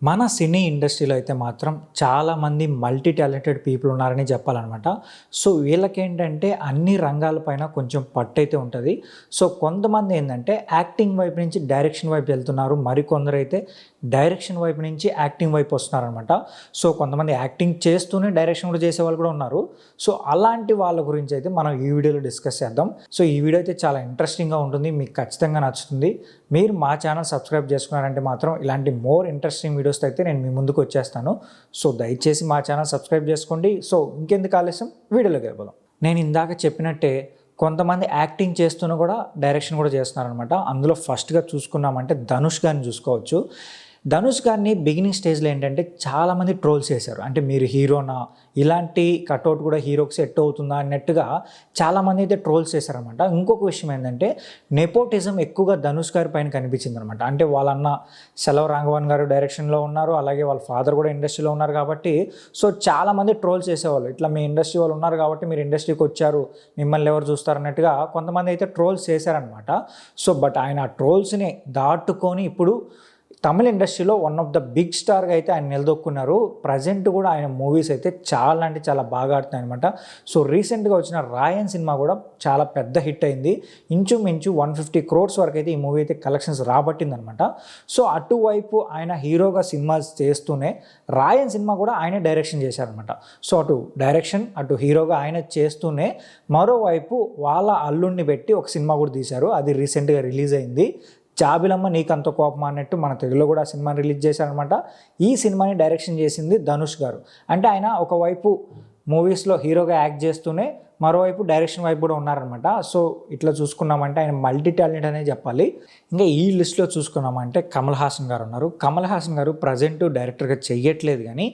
మన సినీ ఇండస్ట్రీలో అయితే మాత్రం చాలామంది మల్టీ టాలెంటెడ్ పీపుల్ ఉన్నారని చెప్పాలన్నమాట. సో వీళ్ళకేంటంటే అన్ని రంగాలపైన కొంచెం పట్టు అయితే ఉంటుంది. సో కొంతమంది ఏంటంటే యాక్టింగ్ వైపు నుంచి డైరెక్షన్ వైపు వెళ్తున్నారు, మరికొందరు అయితే డైరెక్షన్ వైపు నుంచి యాక్టింగ్ వైపు వస్తున్నారనమాట. సో కొంతమంది యాక్టింగ్ చేస్తూనే డైరెక్షన్ కూడా చేసే వాళ్ళు కూడా ఉన్నారు. సో అలాంటి వాళ్ళ గురించి అయితే మనం ఈ వీడియోలో డిస్కస్ చేద్దాం. సో ఈ వీడియో అయితే చాలా ఇంట్రెస్టింగ్గా ఉంటుంది, మీకు ఖచ్చితంగా నచ్చుతుంది. మీరు మా ఛానల్ సబ్స్క్రైబ్ చేసుకున్నారంటే మాత్రం ఇలాంటి మోర్ ఇంట్రెస్టింగ్ వీడియోస్ అయితే నేను మీ ముందుకు వచ్చేస్తాను. సో దయచేసి మా ఛానల్ సబ్స్క్రైబ్ చేసుకోండి. సో ఇంకెందుకు ఆలస్యం, వీడియోలోకి వెళ్ళిపోదాం. నేను ఇందాక చెప్పినట్టే కొంతమంది యాక్టింగ్ చేస్తూనే కూడా డైరెక్షన్ కూడా చేస్తున్నారనమాట. అందులో ఫస్ట్గా చూసుకున్నామంటే ధనుష్ గారిని చూసుకోవచ్చు. ధనుష్ గారిని బిగినింగ్ స్టేజ్లో ఏంటంటే చాలామంది ట్రోల్స్ చేశారు. అంటే మీరు హీరోనా, ఇలాంటి కట్అవుట్ కూడా హీరోకి సెట్ అవుతుందా అన్నట్టుగా చాలామంది అయితే ట్రోల్స్ చేశారనమాట. ఇంకొక విషయం ఏంటంటే నెపోటిజం ఎక్కువగా ధనుష్ గారి పైన కనిపించింది అనమాట. అంటే వాళ్ళన్న సెలవు రాఘవన్ గారు డైరెక్షన్లో ఉన్నారు, అలాగే వాళ్ళ ఫాదర్ కూడా ఇండస్ట్రీలో ఉన్నారు కాబట్టి సో చాలామంది ట్రోల్స్ చేసేవాళ్ళు. ఇట్లా మీ ఇండస్ట్రీ వాళ్ళు ఉన్నారు కాబట్టి మీరు ఇండస్ట్రీకి వచ్చారు, మిమ్మల్ని ఎవరు చూస్తారు అన్నట్టుగా కొంతమంది అయితే ట్రోల్స్ చేశారనమాట. సో బట్ ఆయన ఆ ట్రోల్స్ని దాటుకొని ఇప్పుడు తమిళ ఇండస్ట్రీలో వన్ ఆఫ్ ద బిగ్ స్టార్గా అయితే ఆయన నిలదొక్కున్నారు. ప్రజెంట్ కూడా ఆయన మూవీస్ అయితే చాలా అంటే చాలా బాగా ఆడుతున్నాయి అనమాట. సో రీసెంట్గా వచ్చిన రాయన్ సినిమా కూడా చాలా పెద్ద హిట్ అయింది. ఇంచుమించు 150 crores వరకు అయితే ఈ మూవీ అయితే కలెక్షన్స్ రాబట్టిందనమాట. సో అటువైపు ఆయన హీరోగా సినిమాస్ చేస్తూనే రాయన్ సినిమా కూడా ఆయనే డైరెక్షన్ చేశారనమాట. సో అటు డైరెక్షన్ అటు హీరోగా ఆయన చేస్తూనే మరోవైపు వాళ్ళ అల్లుడిని పెట్టి ఒక సినిమా కూడా తీశారు. అది రీసెంట్గా రిలీజ్ అయింది. జాబిలమ్మ నీకంత కోపం అన్నట్టు మన తెలుగులో కూడా ఆ సినిమాని రిలీజ్ చేశారనమాట. ఈ సినిమాని డైరెక్షన్ చేసింది ధనుష్ గారు. అంటే ఆయన ఒకవైపు మూవీస్లో హీరోగా యాక్ట్ చేస్తూనే మరోవైపు డైరెక్షన్ వైపు కూడా ఉన్నారనమాట. సో ఇట్లా చూసుకున్నామంటే ఆయన మల్టీ టాలెంట్ అనే చెప్పాలి. ఇంకా ఈ లిస్ట్లో చూసుకున్నామంటే కమల్ హాసన్ గారు ఉన్నారు. కమల్ హాసన్ గారు ప్రజెంట్ డైరెక్టర్గా చెయ్యట్లేదు, కానీ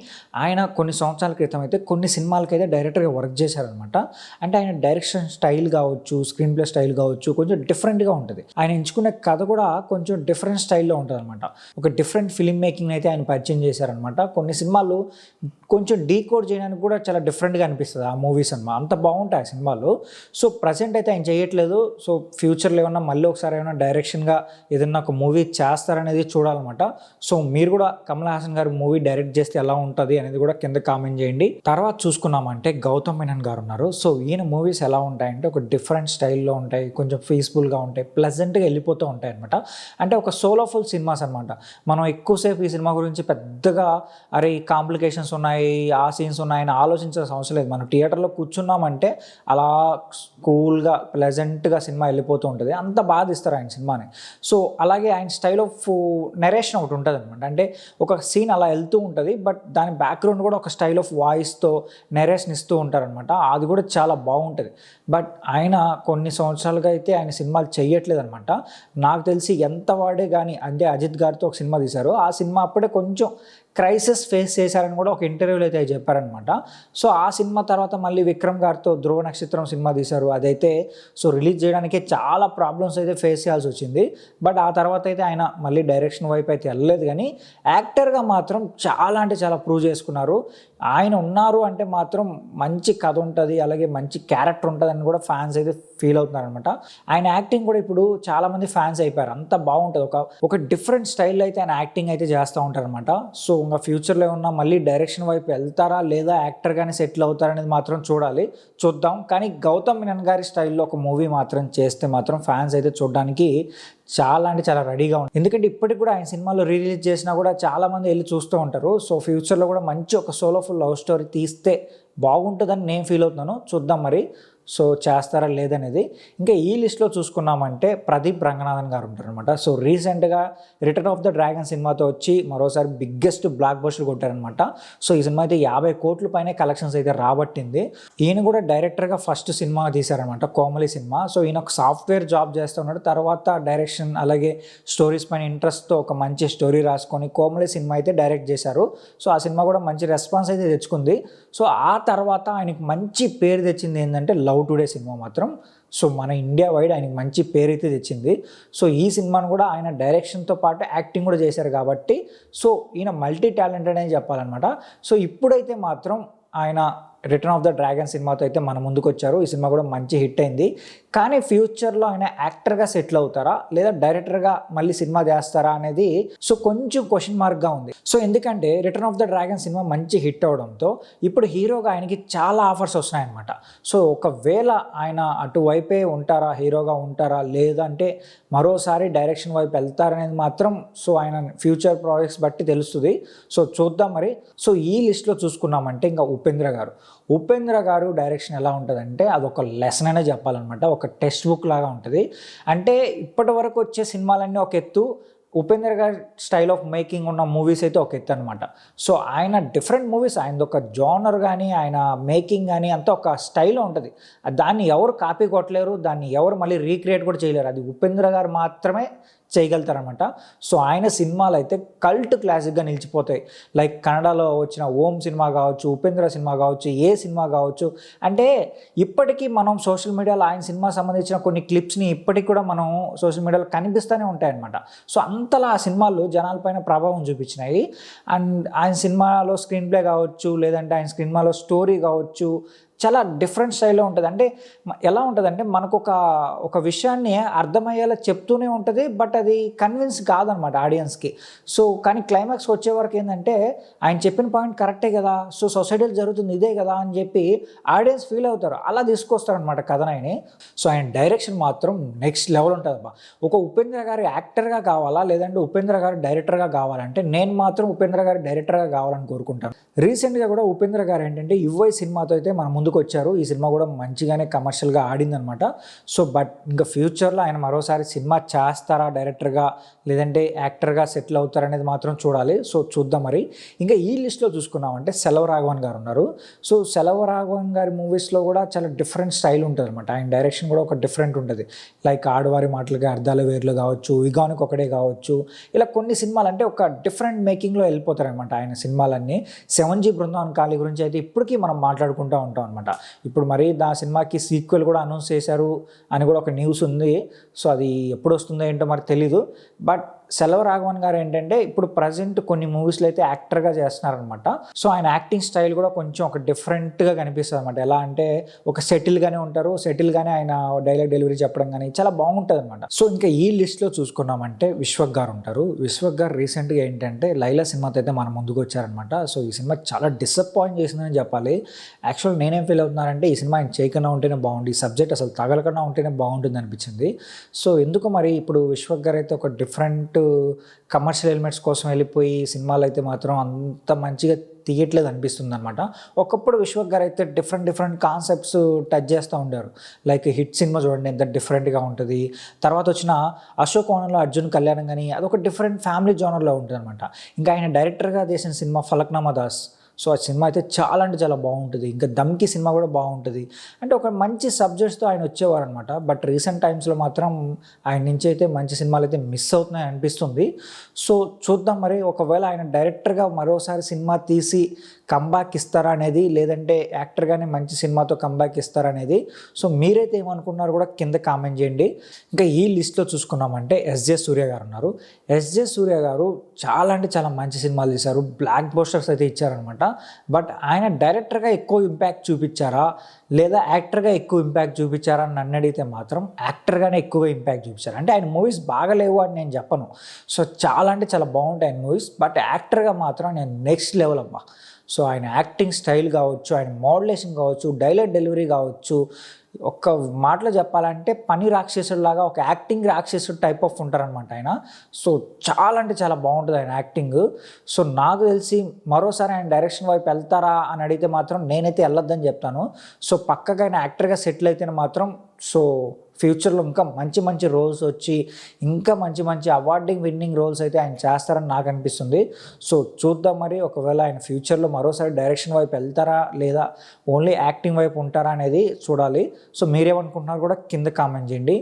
ఆయన కొన్ని సంవత్సరాల క్రితం అయితే కొన్ని సినిమాలకైతే డైరెక్టర్గా వర్క్ చేశారనమాట. అంటే ఆయన డైరెక్షన్ స్టైల్ కావచ్చు, స్క్రీన్ ప్లే స్టైల్ కావచ్చు, కొంచెం డిఫరెంట్గా ఉంటుంది. ఆయన ఎంచుకునే కథ కూడా కొంచెం డిఫరెంట్ స్టైల్లో ఉంటుంది అనమాట. ఒక డిఫరెంట్ ఫిల్మ్ మేకింగ్ అయితే ఆయన పరిచయం చేశారనమాట. కొన్ని సినిమాలు కొంచెం డీకోడ్ చేయడానికి కూడా చాలా డిఫరెంట్గా అనిపిస్తుంది ఆ మూవీస్ అనమాట. అంత బాగుంటాయి ఆ సినిమాలు. సో ప్రజెంట్ అయితే ఆయన చేయట్లేదు. సో ఫ్యూచర్లో ఏమన్నా మళ్ళీ ఒకసారి ఏమైనా డైరెక్షన్గా ఏదన్నా ఒక మూవీ చేస్తారనేది చూడాలన్నమాట. సో మీరు కూడా కమల్ హాసన్ గారు మూవీ డైరెక్ట్ చేస్తే ఎలా ఉంటుంది అనేది కూడా కింద కామెంట్ చేయండి. తర్వాత చూసుకున్నామంటే గౌతమ్ మీనన్ గారు ఉన్నారు. సో ఈయన మూవీస్ ఎలా ఉంటాయంటే ఒక డిఫరెంట్ స్టైల్లో ఉంటాయి, కొంచెం పీస్ఫుల్గా ఉంటాయి, ప్లెజెంట్గా వెళ్ళిపోతూ ఉంటాయి అనమాట. అంటే ఒక సోలోఫుల్ సినిమాస్ అనమాట. మనం ఎక్కువసేపు ఈ సినిమా గురించి పెద్దగా అరే ఈ కాంప్లికేషన్స్ ఉన్నాయి, ఆ సీన్స్ ఉన్నాయని ఆలోచించాల్సిన అవసరం లేదు. మనం థియేటర్లో కూర్చున్నామంటే అలా కూల్గా ప్లెజెంట్గా సినిమా వెళ్ళిపోతూ ఉంటుంది. అంత బాగా ఇస్తారు ఆయన సినిమాని. సో అలాగే ఆయన స్టైల్ ఆఫ్ నెరేషన్ ఒకటి ఉంటుంది అనమాట. అంటే ఒక సీన్ అలా వెళ్తూ ఉంటుంది, బట్ దాని బ్యాక్గ్రౌండ్ కూడా ఒక స్టైల్ ఆఫ్ వాయిస్తో నెరేషన్ ఇస్తూ ఉంటారనమాట. అది కూడా చాలా బాగుంటుంది. బట్ ఆయన కొన్ని సంవత్సరాలుగా అయితే ఆయన సినిమాలు చేయట్లేదు అనమాట. నాకు తెలిసి ఎంత వాడే కానీ అంటే అజిత్ గారితో ఒక సినిమా తీశారు. ఆ సినిమా అప్పుడే కొంచెం క్రైసిస్ ఫేస్ చేశారని కూడా ఒక ఇంటర్వ్యూలో అయితే చెప్పారనమాట. సో ఆ సినిమా తర్వాత మళ్ళీ విక్రమ్ గారితో ధ్రువ నక్షత్రం సినిమా తీశారు. అదైతే సో రిలీజ్ చేయడానికి చాలా ప్రాబ్లమ్స్ అయితే ఫేస్ చేయాల్సి వచ్చింది. బట్ ఆ తర్వాత అయితే ఆయన మళ్ళీ డైరెక్షన్ వైపు అయితే వెళ్ళలేదు, కానీ యాక్టర్గా మాత్రం చాలా అంటే చాలా ప్రూవ్ చేసుకున్నారు. ఆయన ఉన్నారు అంటే మాత్రం మంచి కథ ఉంటుంది, అలాగే మంచి క్యారెక్టర్ ఉంటుంది అని కూడా ఫ్యాన్స్ అయితే ఫీల్ అవుతున్నారు అనమాట. ఆయన యాక్టింగ్ కూడా ఇప్పుడు చాలామంది ఫ్యాన్స్ అయిపోయారు. అంత బాగుంటుంది. ఒక డిఫరెంట్ స్టైల్లో అయితే ఆయన యాక్టింగ్ అయితే చేస్తూ ఉంటారు అనమాట. సో ఇంకా ఫ్యూచర్లో ఉన్న మళ్ళీ డైరెక్షన్ వైపు వెళ్తారా లేదా యాక్టర్గానే సెటిల్ అవుతారనేది మాత్రం చూద్దాం. కానీ గౌతమ్ మీనన్ గారి స్టైల్లో ఒక మూవీ మాత్రం చేస్తే మాత్రం ఫ్యాన్స్ అయితే చూడడానికి చాలా అంటే చాలా రెడీగా ఉంది. ఎందుకంటే ఇప్పటికి కూడా ఆయన సినిమాలో రిలీజ్ చేసినా కూడా చాలామంది వెళ్ళి చూస్తూ ఉంటారు. సో ఫ్యూచర్లో కూడా మంచి ఒక సోలోఫుల్ లవ్ స్టోరీ తీస్తే బాగుంటుందని నేను ఫీల్ అవుతున్నాను. చూద్దాం మరి సో చేస్తారా లేదనేది. ఇంకా ఈ లిస్ట్లో చూసుకున్నామంటే ప్రదీప్ రంగనాథన్ గారు ఉంటారు అనమాట. సో రీసెంట్గా రిటర్న్ ఆఫ్ ద డ్రాగన్ సినిమాతో వచ్చి మరోసారి బిగ్గెస్ట్ బ్లాక్ బస్టర్ కొట్టారనమాట. సో ఈ సినిమా అయితే 50 కోట్ల పైన కలెక్షన్స్ అయితే రాబట్టింది. ఈయన కూడా డైరెక్టర్గా ఫస్ట్ సినిమా తీశారనమాట, కోమలి సినిమా. సో ఈయన ఒక సాఫ్ట్వేర్ జాబ్ చేస్తూ ఉన్నాడు. తర్వాత డైరెక్షన్ అలాగే స్టోరీస్ పైన ఇంట్రెస్ట్తో ఒక మంచి స్టోరీ రాసుకొని కోమలి సినిమా అయితే డైరెక్ట్ చేశారు. సో ఆ సినిమా కూడా మంచి రెస్పాన్స్ అయితే తెచ్చుకుంది. సో ఆ తర్వాత ఆయనకి మంచి పేరు తెచ్చింది ఏంటంటే లవ్ టుడే సినిమా మాత్రం. సో మన ఇండియా వైడ్ ఆయనకి మంచి పేరు అయితే తెచ్చింది. సో ఈ సినిమాను కూడా ఆయన డైరెక్షన్తో పాటు యాక్టింగ్ కూడా చేశారు కాబట్టి సో ఈయన మల్టీ టాలెంటెడ్ అని చెప్పాలన్నమాట. సో ఇప్పుడైతే మాత్రం ఆయన రిటర్న్ ఆఫ్ ద డ్రాగన్ సినిమాతో అయితే మన ముందుకు వచ్చారు. ఈ సినిమా కూడా మంచి హిట్ అయింది. కానీ ఫ్యూచర్లో ఆయన యాక్టర్గా సెటిల్ అవుతారా లేదా డైరెక్టర్గా మళ్ళీ సినిమా చేస్తారా అనేది సో కొంచెం క్వశ్చన్ మార్క్గా ఉంది. సో ఎందుకంటే return of the dragon cinema మంచి హిట్ అవడంతో ఇప్పుడు హీరోగా ఆయనకి చాలా ఆఫర్స్ వస్తున్నాయన్నమాట. సో ఒకవేళ ఆయన అటువైపే ఉంటారా, హీరోగా ఉంటారా, లేదంటే మరోసారి డైరెక్షన్ వైపు వెళ్తారనేది మాత్రం సో ఆయన ఫ్యూచర్ ప్రాజెక్ట్స్ బట్టి తెలుస్తుంది. సో చూద్దాం మరి. సో ఈ లిస్ట్లో చూసుకున్నామంటే ఇంకా ఉపేంద్ర గారు డైరెక్షన్ ఎలా ఉంటుందంటే అదొక లెసన్ అనే చెప్పాలన్నమాట. ఒక టెక్స్ట్ బుక్ లాగా ఉంటుంది. అంటే ఇప్పటి వరకు వచ్చే సినిమాలన్నీ ఒక ఎత్తు, ఉపేంద్ర గారి స్టైల్ ఆఫ్ మేకింగ్ ఉన్న మూవీస్ అయితే ఒక ఎత్తు అనమాట. సో ఆయన డిఫరెంట్ మూవీస్, ఆయనది ఒక జానర్ కానీ ఆయన మేకింగ్ కానీ అంతా ఒక స్టైల్లో ఉంటుంది. దాన్ని ఎవరు కాపీ కొట్టలేరు, దాన్ని ఎవరు మళ్ళీ రీక్రియేట్ కూడా చేయలేరు. అది ఉపేంద్ర గారు మాత్రమే చేయగలుగుతారనమాట. సో ఆయన సినిమాలు అయితే కల్ట్ క్లాసిక్గా నిలిచిపోతాయి. లైక్ కన్నడలో వచ్చిన ఓం సినిమా కావచ్చు, ఉపేంద్ర సినిమా కావచ్చు, ఏ సినిమా కావచ్చు. అంటే ఇప్పటికీ మనం సోషల్ మీడియాలో ఆయన సినిమా సంబంధించిన కొన్ని క్లిప్స్ని ఇప్పటికి కూడా మనం సోషల్ మీడియాలో కనిపిస్తూనే ఉంటాయన్నమాట. సో అంతలా ఆ సినిమాలు జనాలపైన ప్రభావం చూపించినాయి. అండ్ ఆయన సినిమాలో స్క్రీన్ ప్లే కావచ్చు, లేదంటే ఆయన సినిమాలో స్టోరీ కావచ్చు, చాలా డిఫరెంట్ స్టైల్లో ఉంటుంది. అంటే ఎలా ఉంటుందంటే మనకు ఒక విషయాన్ని అర్థమయ్యేలా చెప్తూనే ఉంటుంది, బట్ అది కన్విన్స్ కాదనమాట ఆడియన్స్కి. సో కానీ క్లైమాక్స్కి వచ్చే వరకు ఏంటంటే ఆయన చెప్పిన పాయింట్ కరెక్టే కదా, సో సొసైటీలో జరుగుతుంది ఇదే కదా అని చెప్పి ఆడియన్స్ ఫీల్ అవుతారు. అలా తీసుకొస్తారనమాట కథనాయని. సో ఆయన డైరెక్షన్ మాత్రం నెక్స్ట్ లెవెల్ ఉంటుంది అబ్బా. ఒక ఉపేంద్ర గారు యాక్టర్గా కావాలా లేదంటే ఉపేంద్ర గారు డైరెక్టర్గా కావాలంటే నేను మాత్రం ఉపేంద్ర గారు డైరెక్టర్గా కావాలని కోరుకుంటాను. రీసెంట్గా కూడా ఉపేంద్ర గారు ఏంటంటే యువై సినిమాతో అయితే మన ముందుకు వచ్చారు. ఈ సినిమా కూడా మంచిగానే కమర్షియల్గా ఆడిందనమాట. సో బట్ ఇంకా ఫ్యూచర్లో ఆయన మరోసారి సినిమా చేస్తారా డైరెక్టర్గా లేదంటే యాక్టర్గా సెటిల్ అవుతారనేది మాత్రం చూడాలి. సో చూద్దాం మరి. ఇంకా ఈ లిస్ట్లో చూసుకున్నామంటే సెలవరాఘవన్ గారు ఉన్నారు. సో సెలవరాఘవన్ గారి మూవీస్లో కూడా చాలా డిఫరెంట్ స్టైల్ ఉంటుంది అనమాట. ఆయన డైరెక్షన్ కూడా ఒక డిఫరెంట్ ఉంటుంది. లైక్ ఆడవారి మాటలకి అర్ధాల వేర్లు కావచ్చు, యుగానికి ఒకటే కావచ్చు, ఇలా కొన్ని సినిమాలు అంటే ఒక డిఫరెంట్ మేకింగ్లో వెళ్ళిపోతారనమాట ఆయన సినిమాలన్నీ. 7G బృందావన్ కాళీ గురించి అయితే ఇప్పటికీ మనం మాట్లాడుకుంటూ ఉంటాం అనమాట. ఇప్పుడు మరి ఆ సినిమాకి సీక్వెల్ కూడా అనౌన్స్ చేశారు అని కూడా ఒక న్యూస్ ఉంది. సో అది ఎప్పుడు వస్తుందో ఏంటో మరి తెలీదు. బట్ సెలవరాఘవన్ గారు ఏంటంటే ఇప్పుడు ప్రజెంట్ కొన్ని మూవీస్లో అయితే యాక్టర్గా చేస్తున్నారనమాట. సో ఆయన యాక్టింగ్ స్టైల్ కూడా కొంచెం ఒక డిఫరెంట్గా కనిపిస్తుంది అనమాట. ఎలా అంటే ఒక సెటిల్గానే ఉంటారు, సెటిల్గానే ఆయన డైలాగ్ డెలివరీ చెప్పడం కానీ చాలా బాగుంటుంది అనమాట. సో ఇంకా ఈ లిస్ట్లో చూసుకున్నామంటే విశ్వక్ గారు ఉంటారు. విశ్వక్ గారు రీసెంట్గా ఏంటంటే లైలా సినిమాతో అయితే మన ముందుకు వచ్చారనమాట. సో ఈ సినిమా చాలా డిసప్పాయింట్ చేసిందని చెప్పాలి. యాక్చువల్ నేనేం ఫీల్ అవుతున్నానంటే ఈ సినిమా ఆయన చేయకుండా ఉంటేనే బాగుంది, ఈ సబ్జెక్ట్ అసలు తగలకుండా ఉంటేనే బాగుంటుంది అనిపించింది. సో ఎందుకు మరి ఇప్పుడు విశ్వక్ గారు అయితే ఒక డిఫరెంట్ కమర్షియల్ ఎలిమెంట్స్ కోసం వెళ్ళిపోయి సినిమాలు అయితే మాత్రం అంత మంచిగా తీయట్లేదు అనిపిస్తుంది అనమాట. ఒకప్పుడు విశ్వక్ గారు అయితే డిఫరెంట్ కాన్సెప్ట్స్ టచ్ చేస్తూ ఉంటారు. లైక్ హిట్ సినిమా చూడండి ఎంత డిఫరెంట్గా ఉంటుంది. తర్వాత వచ్చిన అశోక్ వనంలో అర్జున్ కళ్యాణం కానీ అదొక డిఫరెంట్ ఫ్యామిలీ జోనర్లో ఉంటుంది అనమాట. ఇంకా ఆయన డైరెక్టర్గా చేసిన సినిమా ఫలక్నామా దాస్, సో ఆ సినిమా అయితే చాలా అంటే చాలా బాగుంటుంది. ఇంకా దమ్కి సినిమా కూడా బాగుంటుంది. అంటే ఒక మంచి సబ్జెక్ట్స్తో ఆయన వచ్చేవారు అనమాట. బట్ రీసెంట్ టైమ్స్లో మాత్రం ఆయన నుంచి అయితే మంచి సినిమాలు అయితే మిస్ అవుతున్నాయి అనిపిస్తుంది. సో చూద్దాం మరి. ఒకవేళ ఆయన డైరెక్టర్గా మరోసారి సినిమా తీసి కంబ్యాక్ ఇస్తారా అనేది, లేదంటే యాక్టర్గానే మంచి సినిమాతో కంబ్యాక్ ఇస్తారా అనేది సో మీరైతే ఏమనుకున్నారు కూడా కింద కామెంట్ చేయండి. ఇంకా ఈ లిస్ట్లో చూసుకున్నామంటే ఎస్జే సూర్య గారు ఉన్నారు. ఎస్జే సూర్య గారు చాలా అంటే చాలా మంచి సినిమాలు తీశారు, బ్లాక్ బస్టర్స్ అయితే ఇచ్చారనమాట. బట్ ఆయన డైరెక్టర్గా ఎక్కువ ఇంపాక్ట్ చూపించారా లేదా యాక్టర్గా ఎక్కువ ఇంపాక్ట్ చూపించారా అని నన్ను అడిగితే మాత్రం యాక్టర్గానే ఎక్కువగా ఇంపాక్ట్ చూపించారు. అంటే ఆయన మూవీస్ బాగలేవు అని నేను చెప్పను. సో చాలా అంటే చాలా బాగుంటాయి ఆయన మూవీస్. బట్ యాక్టర్గా మాత్రం నేను నెక్స్ట్ లెవెల్ అబ్బా. సో ఆయన యాక్టింగ్ స్టైల్ కావచ్చు, ఆయన మోడ్యులేషన్ కావచ్చు, డైలాగ్ డెలివరీ కావచ్చు, ఒక్క మాటలో చెప్పాలంటే పని రాక్షసుడిలాగా ఒక యాక్టింగ్ రాక్షసుడు టైప్ ఆఫ్ ఉంటారనమాట ఆయన. సో చాలా అంటే చాలా బాగుంటుంది ఆయన యాక్టింగ్. సో నాకు తెలిసి మరోసారి ఆయన డైరెక్షన్ వైపు వెళ్తారా అని అడిగితే మాత్రం నేనైతే వెళ్ళొద్దని చెప్తాను. సో పక్కగా ఆయన యాక్టర్గా సెటిల్ అయితేనే మాత్రం సో ఫ్యూచర్లో ఇంకా మంచి రోల్స్ వచ్చి ఇంకా మంచి అవార్డింగ్ విన్నింగ్ రోల్స్ అయితే ఆయన చేస్తారని నాకు అనిపిస్తుంది. సో చూద్దాం మరి. ఒకవేళ ఆయన ఫ్యూచర్లో మరోసారి డైరెక్షన్ వైపు వెళ్తారా లేదా ఓన్లీ యాక్టింగ్ వైపు ఉంటారా అనేది చూడాలి. సో మీరేమనుకుంటున్నారు కూడా కింద కామెంట్ చేయండి.